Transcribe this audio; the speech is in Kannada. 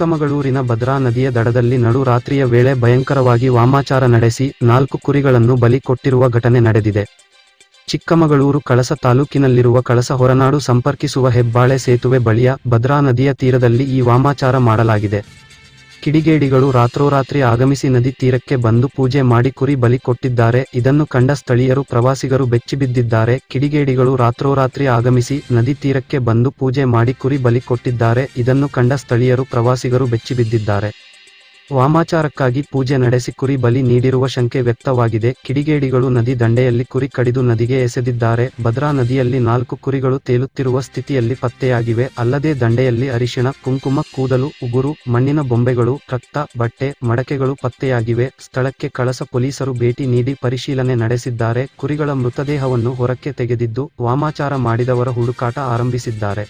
ಚಿಕ್ಕಮಗಳೂರಿನ ಭದ್ರಾ ನದಿಯ ದಡದಲ್ಲಿ ನಡು ರಾತ್ರಿಯ ವೇಳೆ ಭಯಂಕರವಾಗಿ ವಾಮಾಚಾರ ನಡೆಸಿ 4 ಕುರಿಗಳನ್ನು ಬಲಿ ಕೊಟ್ಟಿರುವ ಘಟನೆ ನಡೆದಿದೆ. ಚಿಕ್ಕಮಗಳೂರು ಕಳಸ ತಾಲೂಕಿನಲ್ಲಿರುವ ಕಳಸ ಹೊರನಾಡು ಸಂಪರ್ಕಿಸುವ ಹೆಬ್ಬಾಳೆ ಸೇತುವೆ ಬಳಿಯ ಭದ್ರಾ ನದಿಯ ತೀರದಲ್ಲಿ ಈ ವಾಮಾಚಾರ ಮಾಡಲಾಗಿದೆ. ಕಿಡಿಗೇಡಿಗಳು ರಾತ್ರೋರಾತ್ರಿ ಆಗಮಿಸಿ ನದಿ ತೀರಕ್ಕೆ ಬಂದು ಪೂಜೆ ಮಾಡಿ ಕುರಿ ಬಲಿ ಕೊಟ್ಟಿದ್ದಾರೆ. ಇದನ್ನು ಕಂಡ ಸ್ಥಳೀಯರು ಪ್ರವಾಸಿಗರು ಬೆಚ್ಚಿಬಿದ್ದಿದ್ದಾರೆ. ಕಿಡಿಗೇಡಿಗಳು ರಾತ್ರೋರಾತ್ರಿ ಆಗಮಿಸಿ ನದಿ ತೀರಕ್ಕೆ ಬಂದು ಪೂಜೆ ಮಾಡಿ ಕುರಿ ಬಲಿ ಕೊಟ್ಟಿದ್ದಾರೆ. ಇದನ್ನು ಕಂಡ ಸ್ಥಳೀಯರು ಪ್ರವಾಸಿಗರು ಬೆಚ್ಚಿಬಿದ್ದಿದ್ದಾರೆ. ವಾಮಾಚಾರಕ್ಕಾಗಿ ಪೂಜೆ ನಡೆಸಿ ಕುರಿ ಬಲಿ ನೀಡಿರುವ ಶಂಕೆ ವ್ಯಕ್ತವಾಗಿದೆ. ಕಿಡಿಗೇಡಿಗಳು ನದಿ ದಂಡೆಯಲ್ಲಿ ಕುರಿ ಕಡಿದು ನದಿಗೆ ಎಸೆದಿದ್ದಾರೆ. ಭದ್ರಾ ನದಿಯಲ್ಲಿ 4 ಕುರಿಗಳು ತೇಲುತ್ತಿರುವ ಸ್ಥಿತಿಯಲ್ಲಿ ಪತ್ತೆಯಾಗಿವೆ. ಅಲ್ಲದೆ ದಂಡೆಯಲ್ಲಿ ಅರಿಶಿಣ, ಕುಂಕುಮ, ಕೂದಲು, ಉಗುರು, ಮಣ್ಣಿನ ಬೊಂಬೆಗಳು, ರಕ್ತ, ಬಟ್ಟೆ, ಮಡಕೆಗಳು ಪತ್ತೆಯಾಗಿವೆ. ಸ್ಥಳಕ್ಕೆ ಕಳಸ ಪೊಲೀಸರು ಭೇಟಿ ನೀಡಿ ಪರಿಶೀಲನೆ ನಡೆಸಿದ್ದಾರೆ. ಕುರಿಗಳ ಮೃತದೇಹವನ್ನು ಹೊರಕ್ಕೆ ತೆಗೆದಿದ್ದು ವಾಮಾಚಾರ ಮಾಡಿದವರ ಹುಡುಕಾಟ ಆರಂಭಿಸಿದ್ದಾರೆ.